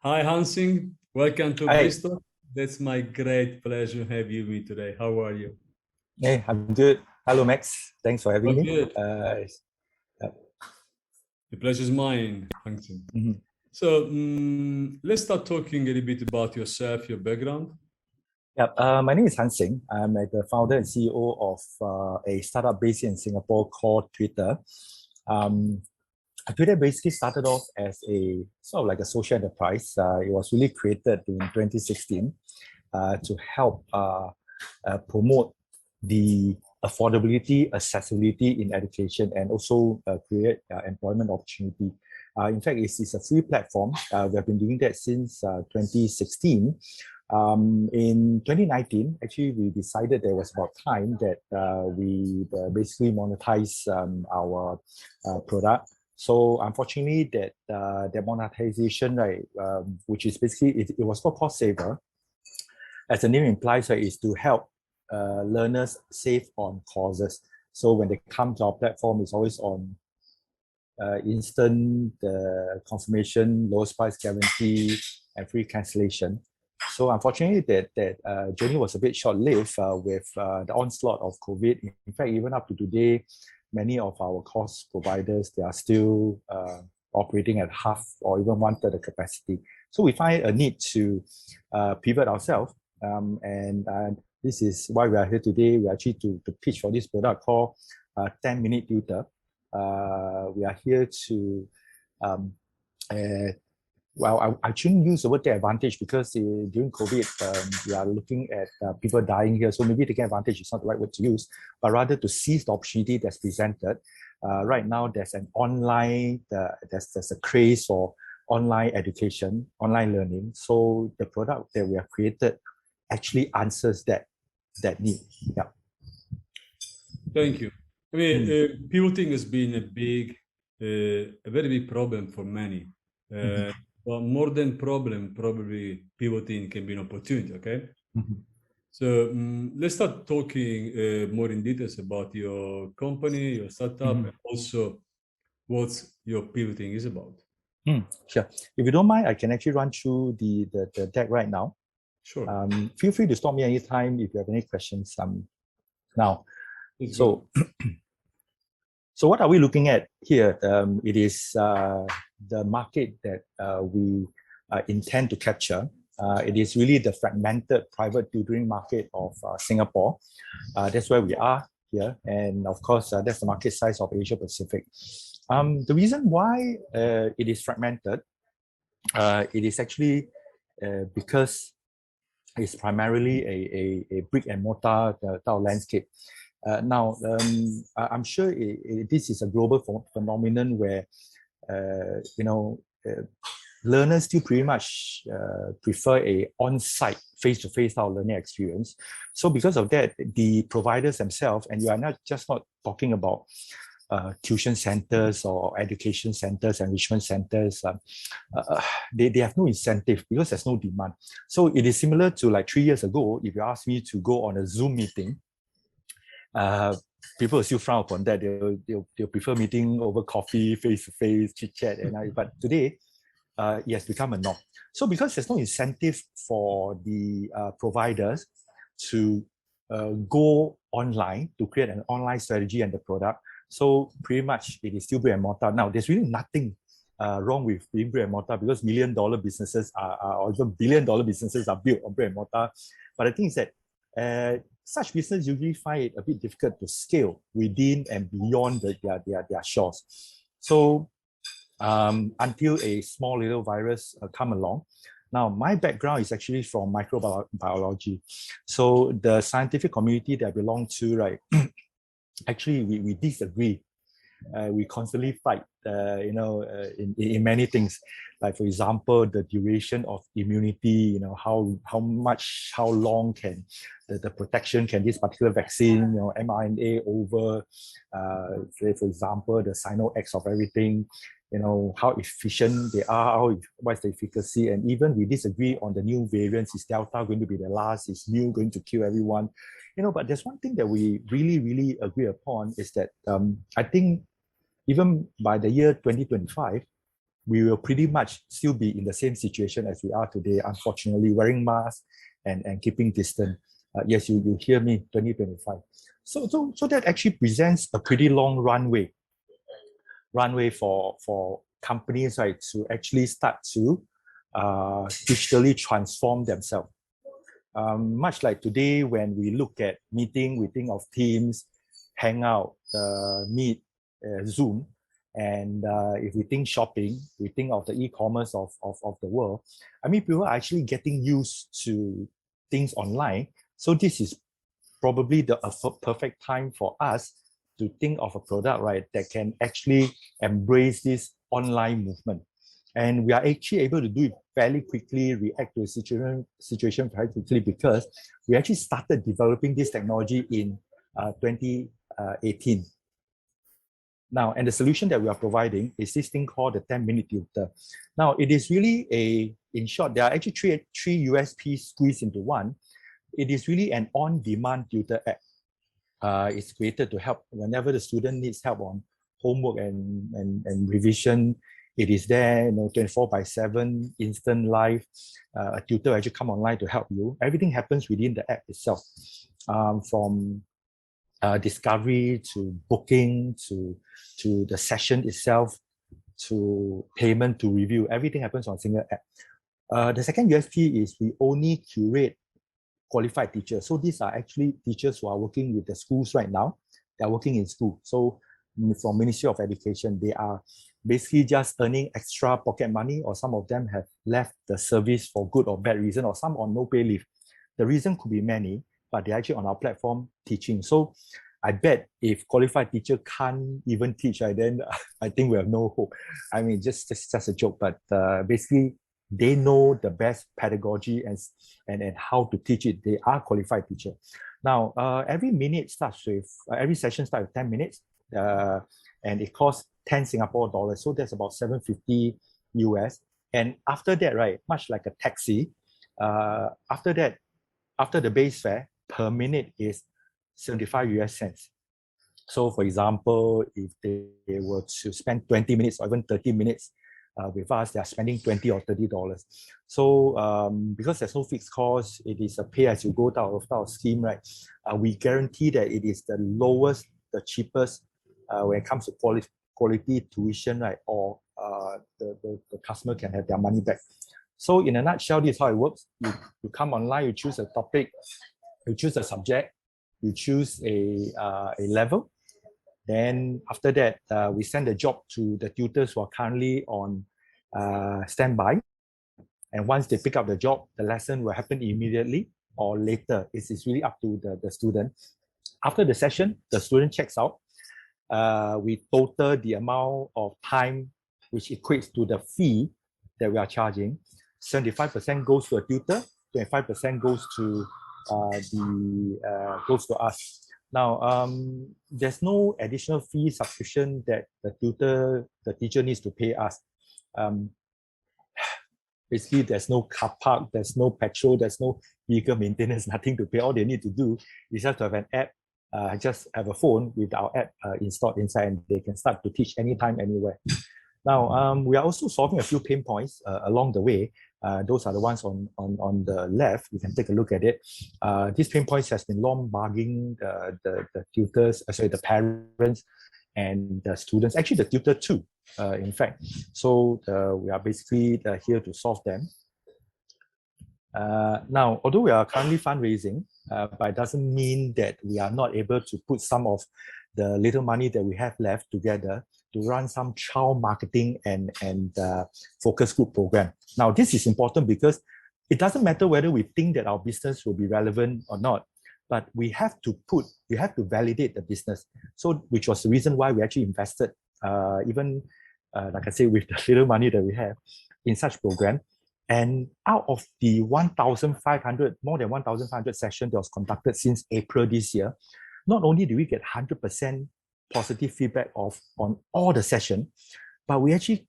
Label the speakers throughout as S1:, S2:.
S1: Hi, Hansing. Welcome to
S2: Hi.
S1: BizTalk. That's my great pleasure to have you with me today. How are you?
S2: Hey, I'm good. Hello, Max. Thanks for having me.
S1: Good.
S2: Yeah.
S1: The pleasure is mine, Hansing.
S2: Mhm.
S1: So let's start talking a little bit about yourself, your background.
S2: My name is Hansing. I'm the founder and CEO of a startup based in Singapore called Tutor. Tutor basically started off as a sort of like a social enterprise. It was really created in 2016 to help promote the affordability, accessibility in education, and also create employment opportunity. In fact, it's a free platform. We have been doing that since 2016. In 2019, actually, we decided there was about time that we basically monetize our product. So unfortunately, that monetization, right, which is basically, it was called Coursaver. As the name implies, right, is to help learners save on courses. So when they come to our platform, it's always on instant confirmation, lowest price guarantee, and free cancellation. So unfortunately, that journey was a bit short-lived with the onslaught of COVID. In fact, even up to today, many of our course providers, they are still operating at half or even one-third the capacity. So we find a need to pivot ourselves. And this is why we are here today. We are actually to pitch for this product called 10-Minute Tutor. We are here to, I shouldn't use the word take advantage because during COVID, we are looking at people dying here. So maybe taking advantage is not the right word to use, but rather to seize the opportunity that's presented. Right now, there's an online, there's a craze for online education, online learning. So the product that we have created actually answers that need. Yeah.
S1: Thank you. I mean, pivoting has been a very big problem for many. But more than problem, probably pivoting can be an opportunity, okay? So let's start talking more in details about your company, your startup, and also what your pivoting is about.
S2: Sure. If you don't mind, I can actually run through the deck right now.
S1: Sure.
S2: Feel free to stop me anytime if you have any questions. Now, so what are we looking at here? It is the market that we intend to capture. It is really the fragmented private tutoring market of Singapore. That's where we are here. And of course, that's the market size of Asia Pacific. The reason why it is fragmented, it is actually because it's primarily a brick and mortar landscape. Now, I'm sure this is a global phenomenon where, learners still pretty much prefer a on-site, face-to-face style learning experience. So because of that, the providers themselves, and you are not talking about tuition centers or education centers, enrichment centers, they have no incentive because there's no demand. So it is similar to like 3 years ago, if you ask me to go on a Zoom meeting, people will still frown upon that. They'll prefer meeting over coffee, face-to-face, chit-chat. But today, it has become a norm. So because there's no incentive for the providers to go online to create an online strategy and the product, so pretty much it is still brick and mortar. Now, there's really nothing wrong with being brick and mortar because million-dollar businesses or even billion-dollar businesses are built on brick and mortar. But the thing is that such businesses usually find it a bit difficult to scale within and beyond their shores. So until a small little virus come along. Now, my background is actually from microbiology. So the scientific community that I belong to, right, actually we disagree. We constantly fight, in many things. Like, for example, the duration of immunity, how long can the protection can this particular vaccine, mRNA over, say, for example, the Sino-X of everything, how efficient they are, what's the efficacy, and even we disagree on the new variants. Is Delta going to be the last? Is Mu going to kill everyone? But there's one thing that we really, really agree upon is that I think even by the year 2025, we will pretty much still be in the same situation as we are today, unfortunately, wearing masks and keeping distance. Yes, you hear me, 2025. So that actually presents a pretty long runway for companies, right, to actually start to digitally transform themselves. Much like today, when we look at meeting, we think of Teams, Hangout, Meet, Zoom. And if we think shopping, we think of the e-commerce of the world. I mean, people are actually getting used to things online. So this is probably the perfect time for us to think of a product, right, that can actually embrace this online movement. And we are actually able to do it fairly quickly, react to a situation very quickly, because we actually started developing this technology in 2018. Now, and the solution that we are providing is this thing called the 10-minute tutor. Now, it is really in short, there are actually three USPs squeezed into one. It is really an on-demand tutor app. It's created to help whenever the student needs help on homework and revision. It is there, 24/7, instant live. A tutor actually come online to help you. Everything happens within the app itself, from discovery to booking to the session itself to payment to review. Everything happens on a single app. The second USP is we only curate qualified teachers. So these are actually teachers who are working with the schools right now. They are working in school. So from Ministry of Education, they are basically just earning extra pocket money, or some of them have left the service for good or bad reason, or some on no pay leave. The reason could be many, but they're actually on our platform teaching. So I bet if qualified teacher can't even teach, then I think we have no hope. I mean, just a joke, but basically they know the best pedagogy and how to teach it. They are qualified teacher. Now, every session starts with 10 minutes, and it costs 10 Singapore dollars. So that's about 750 US. And after that, right, much like a taxi, after the base fare per minute is 75 US cents. So for example, if they were to spend 20 minutes or even 30 minutes with us, they are spending $20 or $30. So because there's no fixed cost, it is a pay-as-you-go type of scheme, right? We guarantee that it is the lowest, the cheapest when it comes to quality tuition, right? Or the customer can have their money back. So in a nutshell, this is how it works. You come online, you choose a topic, you choose a subject, you choose a level. Then after that, we send the job to the tutors who are currently on standby. And once they pick up the job, the lesson will happen immediately or later. It's really up to the student. After the session, the student checks out. We total the amount of time which equates to the fee that we are charging. 75% goes to a tutor, 25% goes to goes to us. Now, there's no additional fee subscription that the teacher needs to pay us. Basically, there's no car park, there's no petrol, there's no vehicle maintenance, nothing to pay. All they need to do is just to have an app, just have a phone with our app installed inside, and they can start to teach anytime, anywhere. Now, we are also solving a few pain points along the way. Those are the ones on the left. You can take a look at it. These pain points has been long bugging the tutors, the parents and the students, actually the tutor too, in fact. So we are basically here to solve them. Now, although we are currently fundraising, but it doesn't mean that we are not able to put some of the little money that we have left together to run some child marketing and focus group program. Now, this is important because it doesn't matter whether we think that our business will be relevant or not, but we have to validate the business. So, which was the reason why we actually invested, even like I say, with the little money that we have in such program. And out of the 1,500, more than 1,500 sessions that was conducted since April this year, not only do we get 100% positive feedback on all the session, but we actually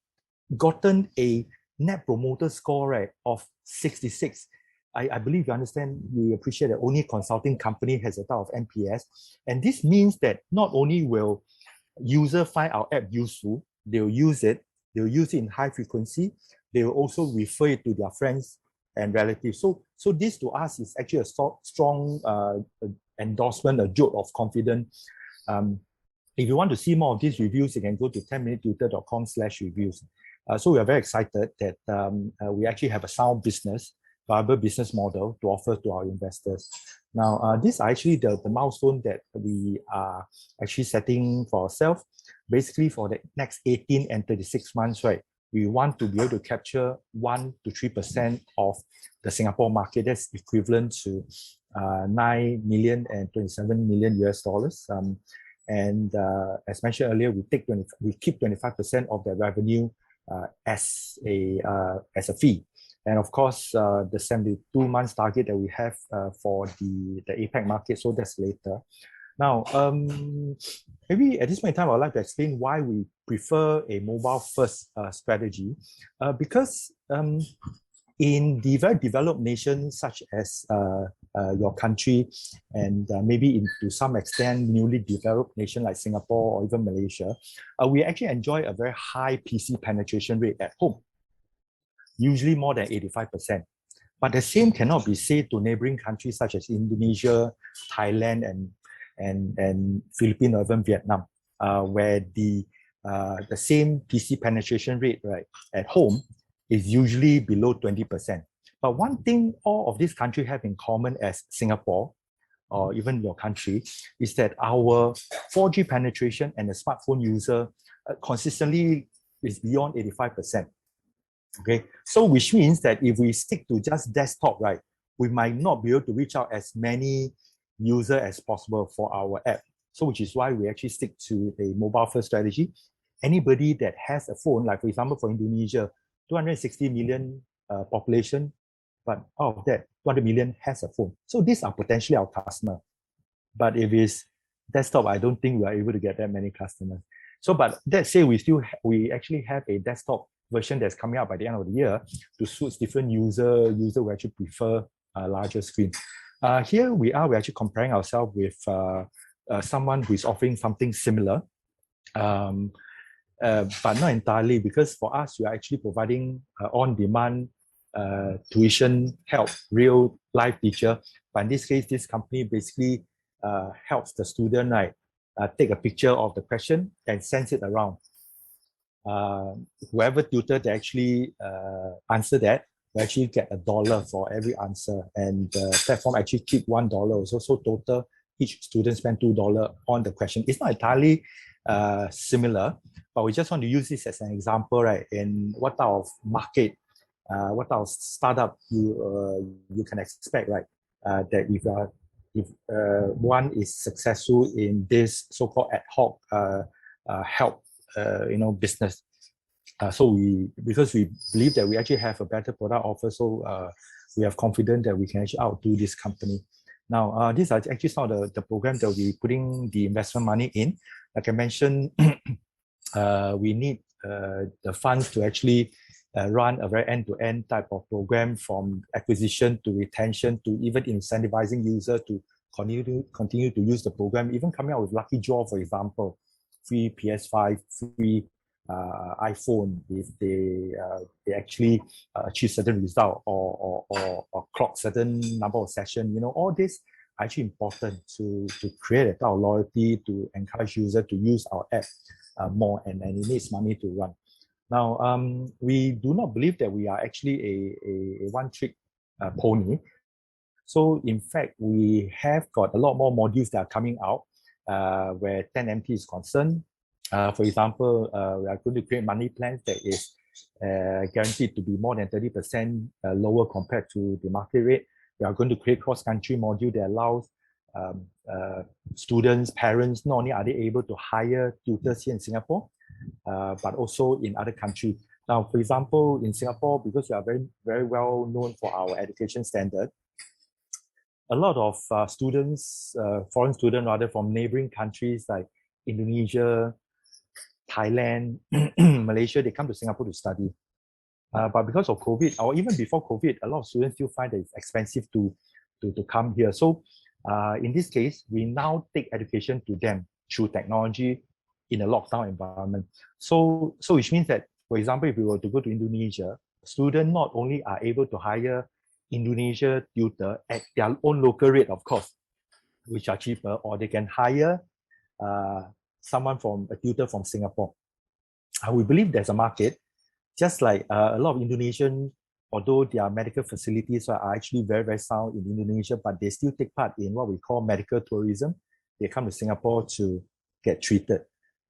S2: gotten a net promoter score, right, of 66. I believe you understand, you appreciate that only a consulting company has a type of NPS. And this means that not only will user find our app useful, they'll use it, they'll use it in high frequency. They will also refer it to their friends and relatives. So this to us is actually a strong endorsement, a jolt of confidence. If you want to see more of these reviews, you can go to 10minutetutor.com/reviews. So we are very excited that we actually have a sound business, viable business model to offer to our investors. Now, these are actually the milestone that we are actually setting for ourselves. Basically, for the next 18 and 36 months, right, we want to be able to capture 1 to 3% of the Singapore market. That's equivalent to $9 million and $27 million US dollars. And as mentioned earlier, we keep 25% of the revenue as a fee. And of course, the 72 months target that we have for the APAC market, so that's later. Now, maybe at this point in time, I'd like to explain why we prefer a mobile-first strategy. Because in the very developed nations such as your country and maybe to some extent newly developed nation like Singapore or even Malaysia, we actually enjoy a very high PC penetration rate at home, usually more than 85%. But the same cannot be said to neighboring countries such as Indonesia, Thailand, and Philippines or even Vietnam, where the same PC penetration rate, right, at home is usually below 20%. But one thing all of these countries have in common as Singapore, or even your country, is that our 4G penetration and the smartphone user consistently is beyond 85%. Okay, so which means that if we stick to just desktop, right, we might not be able to reach out as many users as possible for our app. So which is why we actually stick to a mobile-first strategy. Anybody that has a phone, like for example, for Indonesia, 260 million population, but out of that, 200 million has a phone. So these are potentially our customers. But if it's desktop, I don't think we are able to get that many customers. So, but that say we actually have a desktop version that's coming out by the end of the year to suit different users who actually prefer a larger screen. Here we're actually comparing ourselves with someone who is offering something similar, but not entirely, because for us, we are actually providing on-demand tuition help, real life teacher. But in this case, this company basically helps the student, right, take a picture of the question and sends it around. Whoever tutor that actually answer that will actually get $1 for every answer, and the platform actually keep $1 also. So total, each student spend $2 on the question. It's not entirely similar, but we just want to use this as an example, right? In what type of market, what type of startup you can expect, right? That if one is successful in this so-called ad hoc help, business. Because we believe that we actually have a better product offer, so we have confidence that we can actually outdo this company. Now, these are actually some of the programs that we're putting the investment money in. Like I mentioned, we need the funds to actually run a very end-to-end type of program, from acquisition to retention to even incentivizing users to continue to use the program, even coming out with lucky draw, for example, free PS5, free iPhone if they actually achieve certain result or clock certain number of sessions. All this are actually important to create a type of loyalty, to encourage users to use our app more, and it needs money to run. Now, we do not believe that we are actually a one-trick pony. So in fact, we have got a lot more modules that are coming out where 10MT is concerned. For example, we are going to create money plans that is guaranteed to be more than 30% lower compared to the market rate. We are going to create cross-country module that allows students, parents, not only are they able to hire tutors here in Singapore, but also in other countries. Now, for example, in Singapore, because we are very, very well known for our education standard, a lot of students, foreign students rather, from neighboring countries like Indonesia, Thailand, Malaysia, they come to Singapore to study. But because of COVID, or even before COVID, a lot of students still find that it's expensive to come here. So in this case, we now take education to them through technology in a lockdown environment. So which means that For example, if we were to go to Indonesia, students not only are able to hire Indonesia tutor at their own local rate, of course, which are cheaper, or they can hire someone from a tutor from Singapore. We believe there's a market, just like a lot of Indonesian, although their medical facilities are actually very, very sound in Indonesia, but they still take part in what we call medical tourism. They come to Singapore to get treated.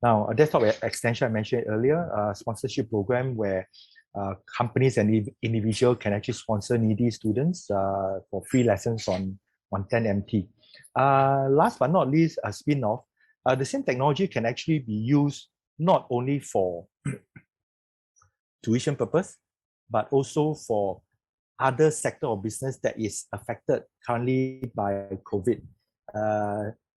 S2: Now, a desktop extension I mentioned earlier, a sponsorship program where companies and individuals can actually sponsor needy students for free lessons on 10MT. Last but not least, a spin-off. The same technology can actually be used not only for tuition purpose, but also for other sector of business that is affected currently by COVID.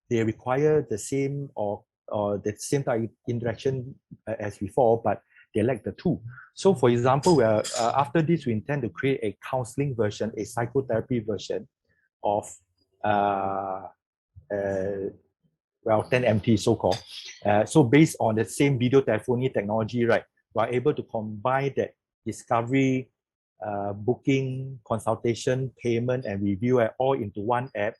S2: They require the same or the same type of interaction as before, but they lack the tool. So for example, after this, we intend to create a counseling version, a psychotherapy version of 10MT so-called. So based on the same video telephony technology, right, we're able to combine that discovery, booking, consultation, payment, and review all into one app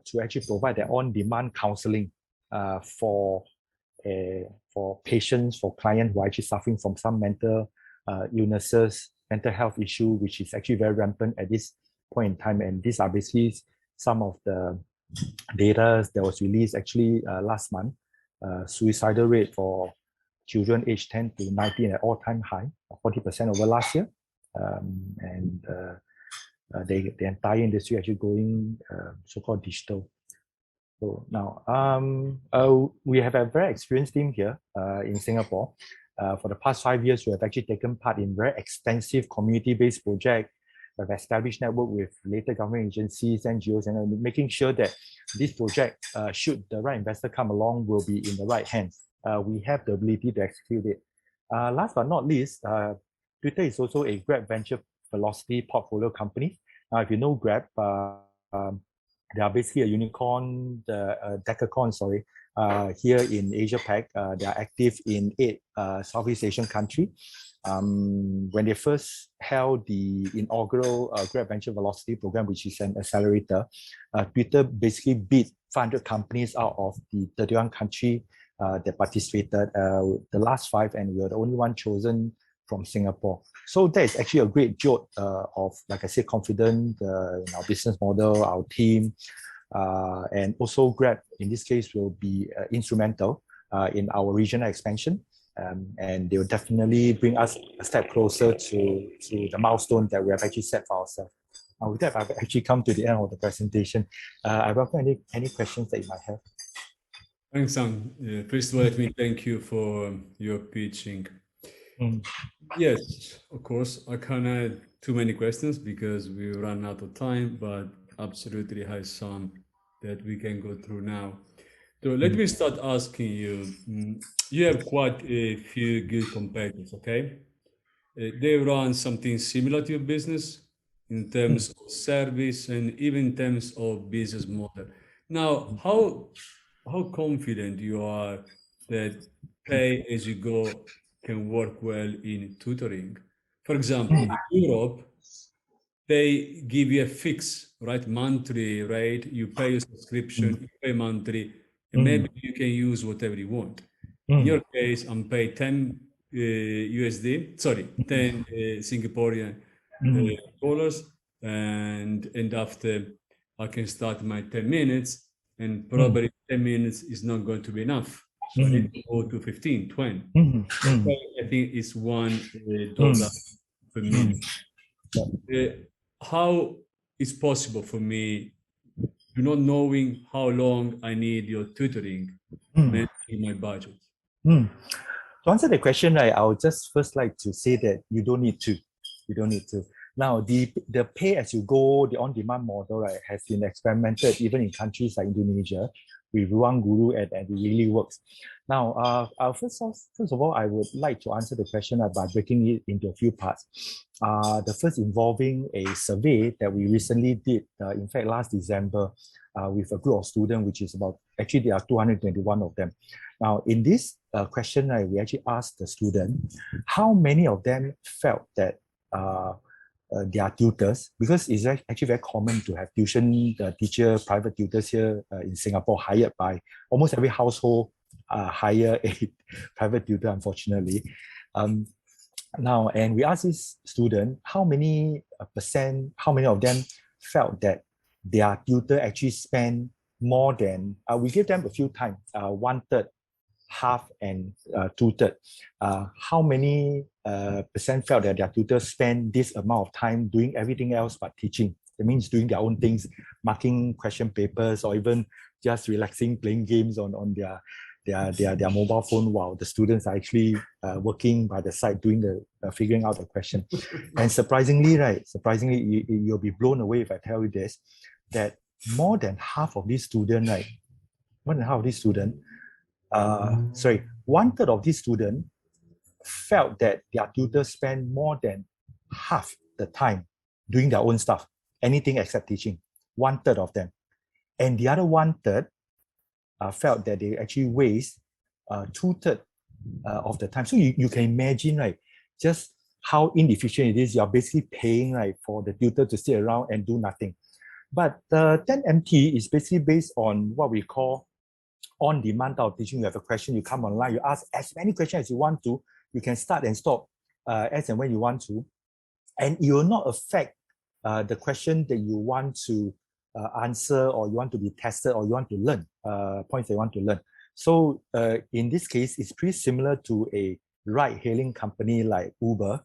S2: to actually provide their on-demand counseling for patients, for clients who are actually suffering from some mental illnesses, mental health issue, which is actually very rampant at this point in time. And these are basically some of the data that was released actually last month. Suicidal rate for children aged 10 to 19 at all-time high, 40% over last year. The entire industry actually going so-called digital. So now, we have a very experienced team here in Singapore. For the past 5 years, we have actually taken part in very extensive community-based projects. We've established network with related government agencies, NGOs, and making sure that this project, should the right investor come along, will be in the right hands. We have the ability to execute it. Last but not least, Tutor is also a Grab Venture Velocity portfolio company. Now, if you know Grab, they are basically a unicorn, decacorn, here in Asia Pac. They are active in 8 Southeast Asian countries. When they first held the inaugural Grab Venture Velocity program, which is an accelerator, Tutor basically beat 500 companies out of the 31 countries that participated, the last 5, and we were the only one chosen from Singapore. So that is actually a great jolt of, like I said, confidence in our business model, our team, and also Grab, in this case, will be instrumental in our regional expansion. And they will definitely bring us a step closer to the milestone that we have actually set for ourselves. With that, I've actually come to the end of the presentation. I welcome any questions that you might have.
S1: Thanks, Sam. First of all, let me thank you for your pitching. Yes, of course, I can't add too many questions because we run out of time, but absolutely has some that we can go through now. So let me start asking you. You have quite a few good competitors, okay? They run something similar to your business in terms of service and even in terms of business model. Now, how confident you are that pay as you go can work well in tutoring? For example, in Europe, they give you a fixed, right, monthly rate. You pay your subscription, you pay monthly, and maybe you can use whatever you want. In your case, I'm paid 10 USD, sorry, 10 Singaporean dollars, and after I can start my 10 minutes, and probably 10 minutes is not going to be enough. So I need to go to 15, 20. I think it's $1 per minute. How is possible for me, not knowing how long I need your tutoring, managing my budget?
S2: To answer the question, right, I would just first like to say that you don't need to. You don't need to. Now, the pay as you go, the on-demand model, right, has been experimented even in countries like Indonesia with Ruang Guru, and it really works. Now, first of all, I would like to answer the question by breaking it into a few parts. The first involving a survey that we recently did, in fact, last December, with a group of students, which is about, actually there are 221 of them. Now, in this question, right, we actually asked the student how many of them felt that their tutors, because it's actually very common to have tuition teacher, private tutors here in Singapore hired by almost every household hire a private tutor, unfortunately. Now, and we asked this student how many of them felt that their tutor actually spent more than, we gave them a few times, 1/3, half, and 2/3. How many percent felt that their tutor spend this amount of time doing everything else but teaching? That means doing their own things, marking question papers, or even just relaxing, playing games on their mobile phone while the students are actually working by the side, doing the figuring out the question. And surprisingly, you'll be blown away if I tell you this, that more than half of these students, right? More than half of these students, 1/3 of these students felt that their tutors spend more than half the time doing their own stuff, anything except teaching. 1/3 of them. And the other 1/3 felt that they actually waste 2/3 of the time. So you can imagine, right, just how inefficient it is. You're basically paying, right, for the tutor to sit around and do nothing. But the 10MT is basically based on what we call on-demand type of teaching. You have a question, you come online, you ask as many questions as you want to. You can start and stop as and when you want to. And it will not affect the question that you want to answer, or you want to be tested, or you want to learn, points that you want to learn. So in this case, it's pretty similar to a ride-hailing company like Uber.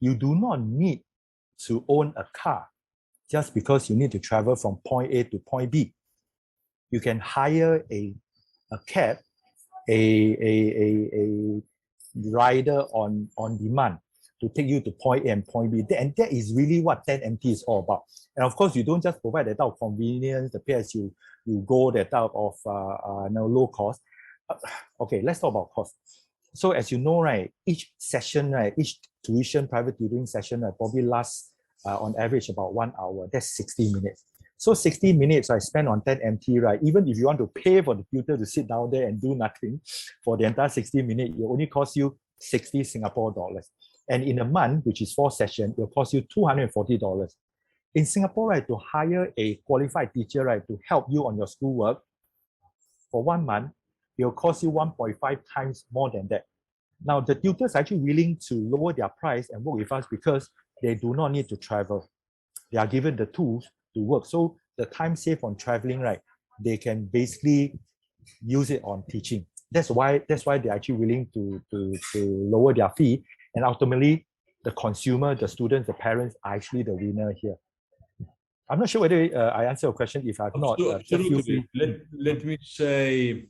S2: You do not need to own a car just because you need to travel from point A to point B. You can hire a cab, a rider on demand to take you to point A and point B. And that is really what 10MT is all about. And of course, you don't just provide that type of convenience, the pay as you go, that type of low cost. Okay, let's talk about cost. So as you know, right, each session, right, each tuition private tutoring session, right, probably lasts on average about 1 hour. That's 60 minutes. So 60 minutes I spend on 10MT, right? Even if you want to pay for the tutor to sit down there and do nothing for the entire 60 minutes, it will only cost you 60 Singapore dollars. And in a month, which is 4 sessions, it will cost you $240. In Singapore, right, to hire a qualified teacher, right, to help you on your schoolwork for 1 month, it will cost you 1.5 times more than that. Now, the tutors are actually willing to lower their price and work with us because they do not need to travel. They are given the tools to work. So the time saved on traveling, right, they can basically use it on teaching. That's why they're actually willing to lower their fee. And ultimately, the consumer, the students, the parents are actually the winner here. I'm not sure whether I answer your question. If I've not,
S1: absolutely. Let me say,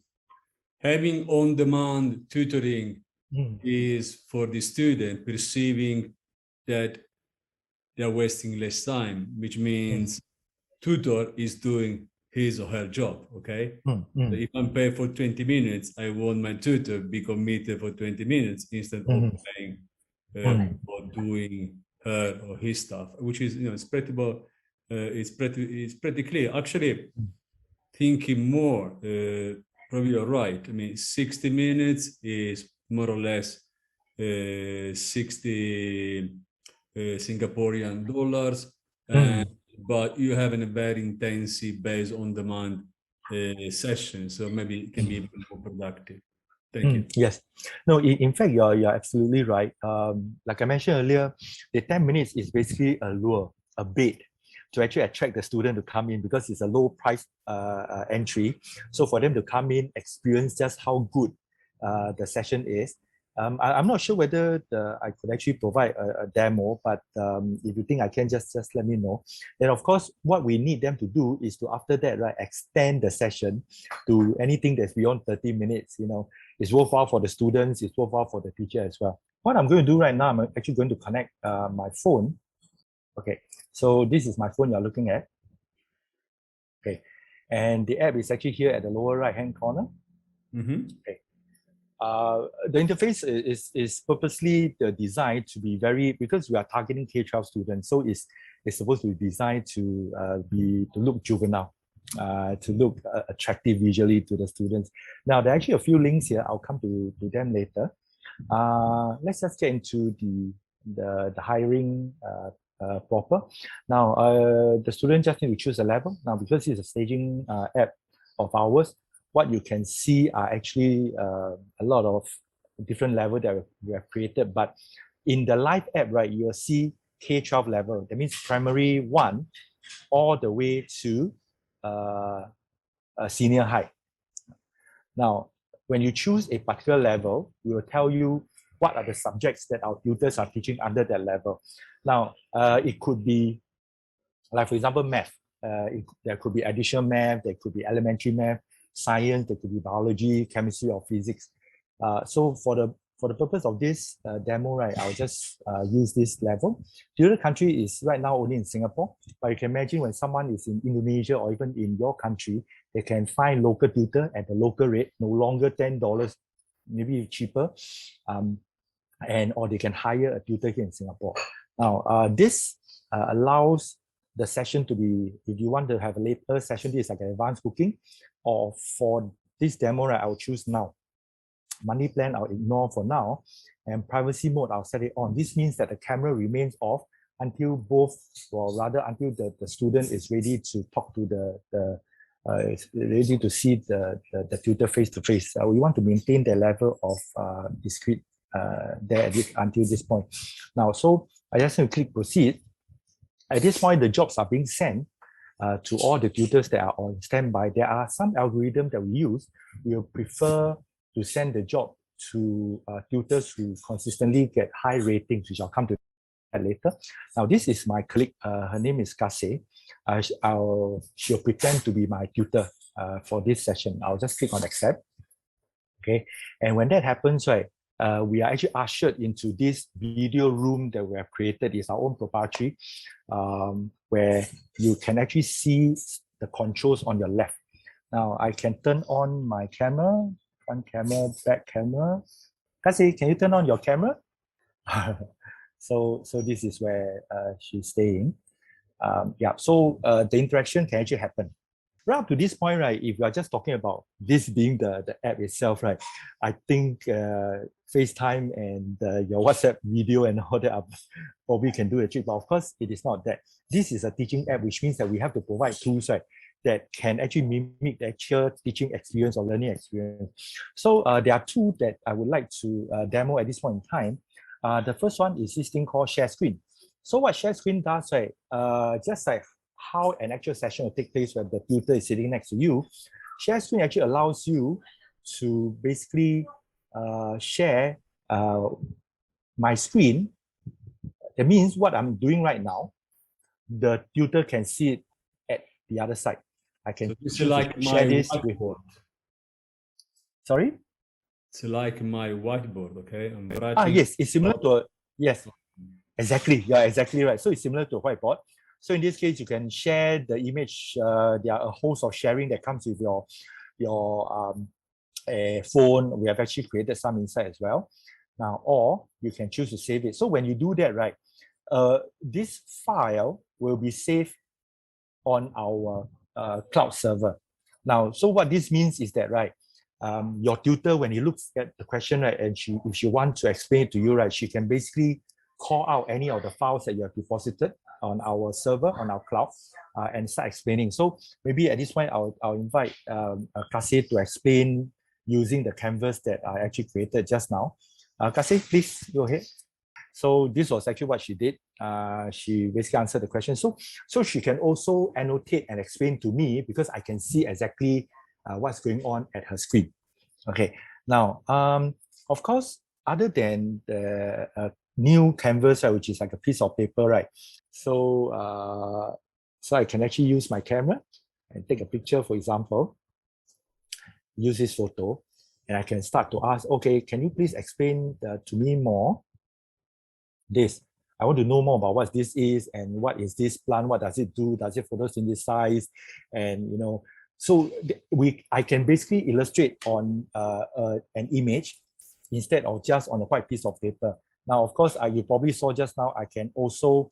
S1: having on-demand tutoring is for the student perceiving that they're wasting less time, which means tutor is doing his or her job, okay? So if I'm paid for 20 minutes, I want my tutor be committed for 20 minutes instead of paying for doing her or his stuff, which is, it's pretty clear. Actually, thinking more, probably you're right. I mean, 60 minutes is more or less 60 Singaporean dollars, but you have a very intensive based on demand session, so maybe it can be even more productive. Thank you.
S2: Yes. No, in fact, you're absolutely right. Like I mentioned earlier, the 10 minutes is basically a lure, a bait to actually attract the student to come in because it's a low price entry. So for them to come in, experience just how good the session is. I'm not sure whether I could actually provide a demo, but if you think I can, just let me know. Then of course, what we need them to do is to, after that, right, extend the session to anything that's beyond 30 minutes. It's worthwhile for the students, it's worthwhile for the teacher as well. What I'm going to do right now, I'm actually going to connect my phone. Okay, so this is my phone you're looking at. Okay, and the app is actually here at the lower right-hand corner. Okay. The interface is purposely designed to be because we are targeting K-12 students, so it's supposed to be designed to look juvenile. to look attractive visually to the students. Now, there are actually a few links here. I'll come to them later. Let's just get into the hiring proper. Now, the student just need to choose a level. Now, because it's a staging app of ours, what you can see are actually a lot of different levels that we have created. But in the live app, right, you'll see K-12 level. That means primary 1 all the way to senior high. Now, when you choose a particular level, we will tell you what are the subjects that our tutors are teaching under that level. Now, it could be, like for example, math. There could be additional math, there could be elementary math, science, there could be biology, chemistry, or physics. So for the purpose of this demo, right, I'll just use this level. The other country is right now only in Singapore, but you can imagine when someone is in Indonesia or even in your country, they can find local tutor at the local rate, no longer $10, maybe cheaper, or they can hire a tutor here in Singapore. Now, this allows the session to be, if you want to have a later session, this is like an advanced booking, or for this demo, right, I'll choose now. Money plan, I'll ignore for now, and privacy mode, I'll set it on. This means that the camera remains off until until the student is ready to talk to ready to see the tutor face to face. We want to maintain the level of discreet there until this point. Now, so I just need to click proceed. At this point, the jobs are being sent to all the tutors that are on standby. There are some algorithms that we use. We will prefer to send the job to tutors who consistently get high ratings, which I'll come to that later. Now, this is my colleague. Her name is Kase. She'll pretend to be my tutor for this session. I'll just click on accept. Okay, and when that happens, right, we are actually ushered into this video room that we have created. It's our own proprietary, where you can actually see the controls on your left. Now, I can turn on my camera, front camera, back camera. Kasi, can you turn on your camera? So this is where she's staying. Yeah, so the interaction can actually happen. Right up to this point, right, if we are just talking about this being the app itself, right, I think FaceTime and your WhatsApp video and all that probably can do a trick, but of course, it is not that. This is a teaching app, which means that we have to provide tools, right, that can actually mimic the actual teaching experience or learning experience. So there are two that I would like to demo at this point in time. The first one is this thing called share screen. So what share screen does, right, just like how an actual session will take place where the tutor is sitting next to you, share screen actually allows you to basically share my screen. That means what I'm doing right now, the tutor can see it at the other side. I can share this with her. Sorry?
S1: It's like my whiteboard, okay?
S2: Yes, it's similar to yes, exactly. Yeah, exactly right. So it's similar to a whiteboard. So in this case, you can share the image. There are a host of sharing that comes with your phone. We have actually created some inside as well. Now, or you can choose to save it. So when you do that, right, this file will be saved on our cloud server. Now, so what this means is that, right, your tutor, when he looks at the question, right, and if she wants to explain it to you, right, she can basically call out any of the files that you have deposited on our server, on our cloud, and start explaining. So maybe at this point, I'll invite Kase to explain using the canvas that I actually created just now. Kase, please go ahead. So this was actually what she did. She basically answered the question. So she can also annotate and explain to me because I can see exactly what's going on at her screen. Okay. Now, of course, other than the new canvas, which is like a piece of paper, right? So I can actually use my camera and take a picture, for example, use this photo, and I can start to ask, okay, can you please explain to me more this? I want to know more about what this is and what is this plant, what does it do, does it photosynthesize, and so I can basically illustrate on an image instead of just on a white piece of paper. Now, of course, you probably saw just now, I can also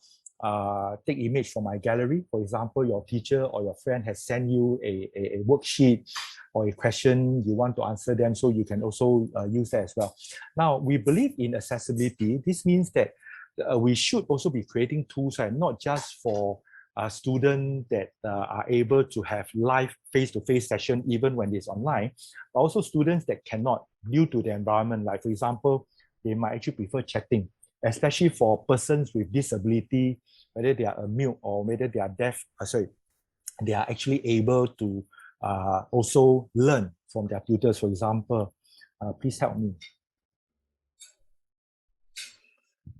S2: take image from my gallery. For example, your teacher or your friend has sent you a worksheet or a question you want to answer them, so you can also use that as well. Now, we believe in accessibility. This means that we should also be creating tools, right, not just for students that are able to have live face-to-face session even when it's online, but also students that cannot due to the environment. Like, for example, they might actually prefer chatting, especially for persons with disability, whether they are mute or whether they are deaf, they are actually able to also learn from their tutors. For example, please help me.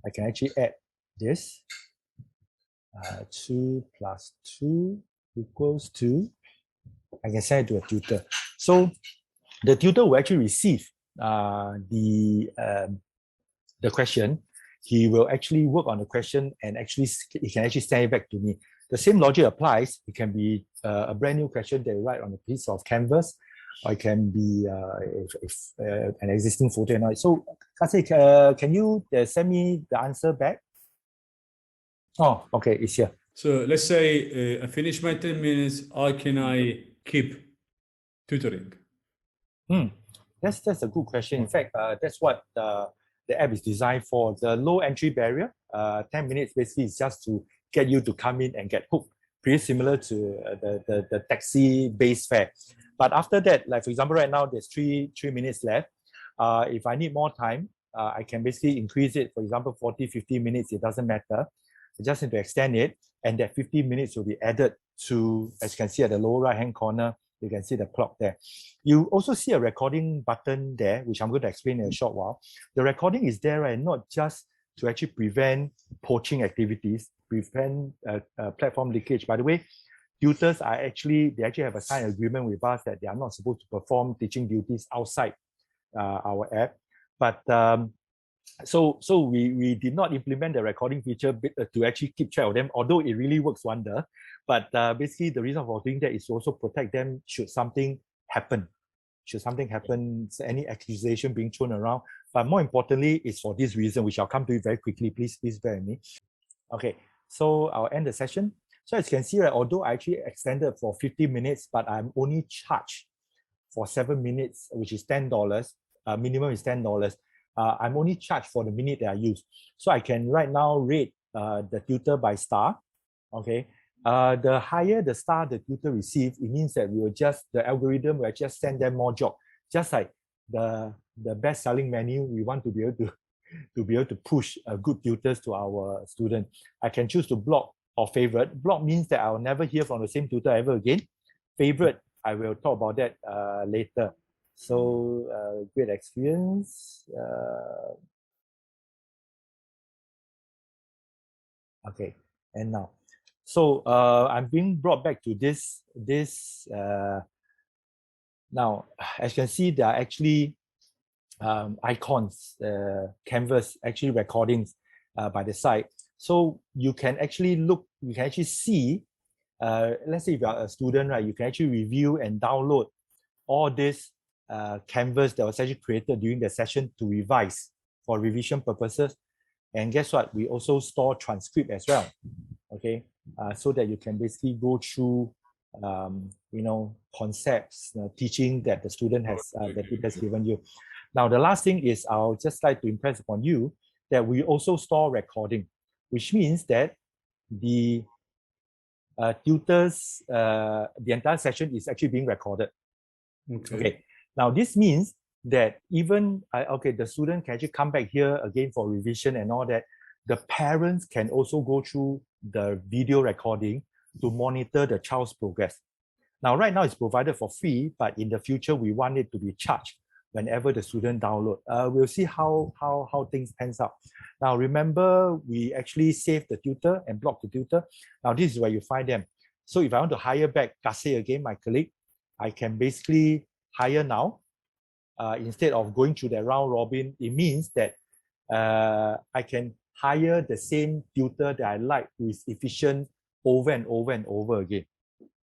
S2: I can actually add this. 2 plus 2 equals 2. I can send it to a tutor. So the tutor will actually receive the question. He will actually work on the question and actually he can actually send it back to me. The same logic applies. It can be a brand new question that you write on a piece of canvas, or it can be an existing photo. So, Kasih, can you send me the answer back? Oh, okay, it's here.
S1: So let's say I finish my 10 minutes. How can I keep tutoring?
S2: That's a good question. In fact, that's what the app is designed for. The low entry barrier, 10 minutes basically is just to get you to come in and get hooked. Pretty similar to the taxi-based fare. But after that, like for example, right now there's three minutes left. If I need more time, I can basically increase it. For example, 40, 50 minutes, it doesn't matter. I just need to extend it, and that 50 minutes will be added to, as you can see at the lower right-hand corner, you can see the clock there. You also see a recording button there, which I'm going to explain in a short while. The recording is there, right, not just to actually prevent poaching activities, prevent platform leakage. By the way, tutors are actually have a signed agreement with us that they are not supposed to perform teaching duties outside our app. But so we did not implement the recording feature to actually keep track of them, although it really works wonder. But basically, the reason for doing that is to also protect them should something happen. Should something happen, any accusation being thrown around. But more importantly, it's for this reason, which I'll come to it very quickly. Please bear with me. Okay, so I'll end the session. So as you can see, right, although I actually extended for 50 minutes, but I'm only charged for 7 minutes, which is $10. Minimum is $10. I'm only charged for the minute that I use. So I can right now rate the tutor by star. Okay. The higher the star the tutor receives, it means that the algorithm will just send them more job. Just like the best-selling menu, we want to be able to push good tutors to our students. I can choose to block or favorite. Block means that I'll never hear from the same tutor ever again. Favorite, I will talk about that later. So great experience. Okay, and now, so I'm being brought back to this. Now, as you can see, there are actually icons, canvas, actually recordings by the side. So you can actually see. Let's say if you are a student, right, you can actually review and download all this canvas that was actually created during the session to revise for revision purposes. And guess what? We also store transcript as well, okay? So that you can basically go through, concepts, teaching that the student has, that it has given you. Now, the last thing is I'll just like to impress upon you that we also store recording, which means that the tutors, the entire session is actually being recorded. Okay. Now this means that even the student can actually come back here again for revision and all that. The parents can also go through the video recording to monitor the child's progress. Now, right now it's provided for free, but in the future we want it to be charged whenever the student download. We'll see how things pans out. Now, remember, we actually save the tutor and block the tutor. Now, this is where you find them. So if I want to hire back Kasih again, my colleague, I can basically hire now. Instead of going through the round robin, it means that I can hire the same tutor that I like, who is efficient over and over and over again.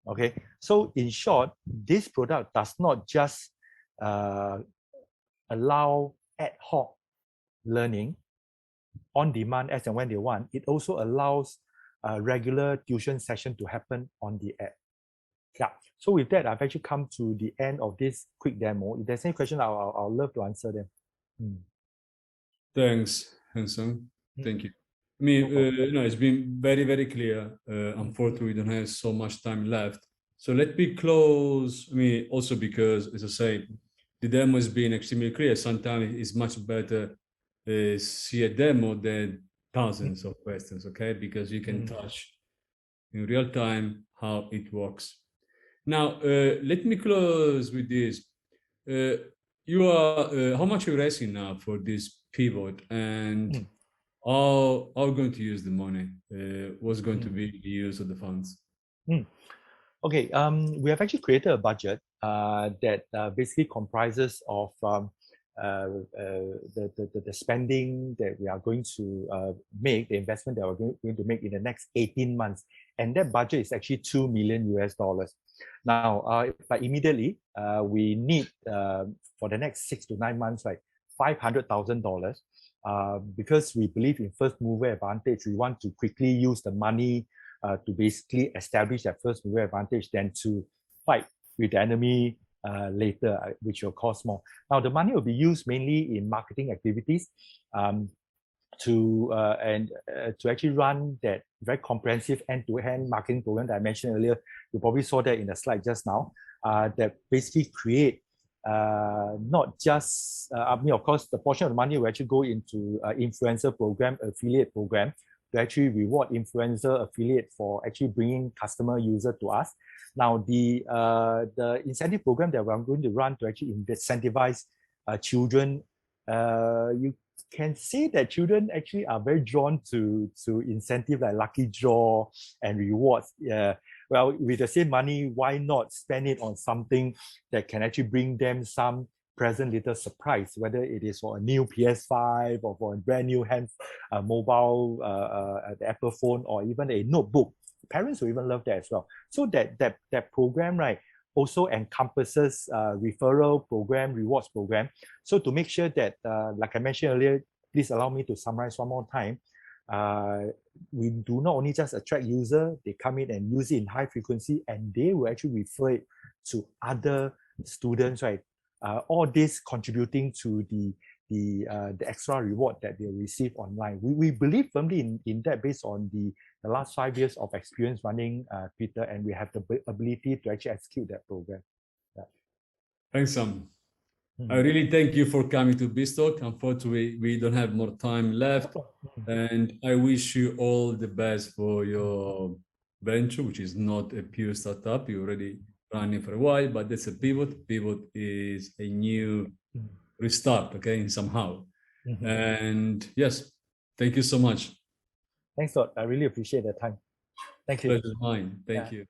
S2: Okay, so in short, this product does not just allow ad hoc learning on demand as and when they want. It also allows regular tuition session to happen on the app. Yeah. So with that, I've actually come to the end of this quick demo. If there's any question, I'll love to answer them.
S1: Thanks, Hanson. Thank you. I mean, it's been very, very clear. Unfortunately, we don't have so much time left. So let me close. I mean, also because, as I say, the demo has been extremely clear. Sometimes it's much better see a demo than thousands of questions, okay? Because you can touch in real time how it works. Now, let me close with this. You are how much are you raising now for this pivot, and how are going to use the money? What's going to be the use of the funds?
S2: Okay, we have actually created a budget that basically comprises of the spending that we are going to make, the investment that we're going to make in the next 18 months. And that budget is actually $2 million US. Now, but immediately, we need, for the next 6 to 9 months, like $500,000, because we believe in first mover advantage. We want to quickly use the money to basically establish that first mover advantage, then to fight with the enemy later, which will cost more. Now, the money will be used mainly in marketing activities to actually run that very comprehensive end-to-end marketing program that I mentioned earlier. You probably saw that in the slide just now, that basically create not just, I mean, of course, the portion of the money will actually go into influencer program, affiliate program, to actually reward influencer affiliate for actually bringing customer user to us. Now, the incentive program that we're going to run to actually incentivize children, you can say that children actually are very drawn to incentive like lucky draw and rewards. Well, with the same money, why not spend it on something that can actually bring them some present little surprise, whether it is for a new PS5 or for a brand new mobile the Apple phone, or even a notebook. Parents will even love that as well. So that program, right, also encompasses referral program, rewards program. So to make sure that, like I mentioned earlier, please allow me to summarize one more time. We do not only just attract users, they come in and use it in high frequency, and they will actually refer it to other students, right? All this contributing to the extra reward that they receive online. We believe firmly in that based on the last 5 years of experience running Tutor, and we have the ability to actually execute that program. Yeah.
S1: Thanks, Sam. I really thank you for coming to BizTalk. Unfortunately, we don't have more time left, and I wish you all the best for your venture, which is not a pure startup. You're already running for a while, but that's a pivot. Pivot is a new restart, okay, somehow. And yes, thank you so much.
S2: Thanks a lot. I really appreciate the time. Thank you.
S1: Pleasure mine. Thank you.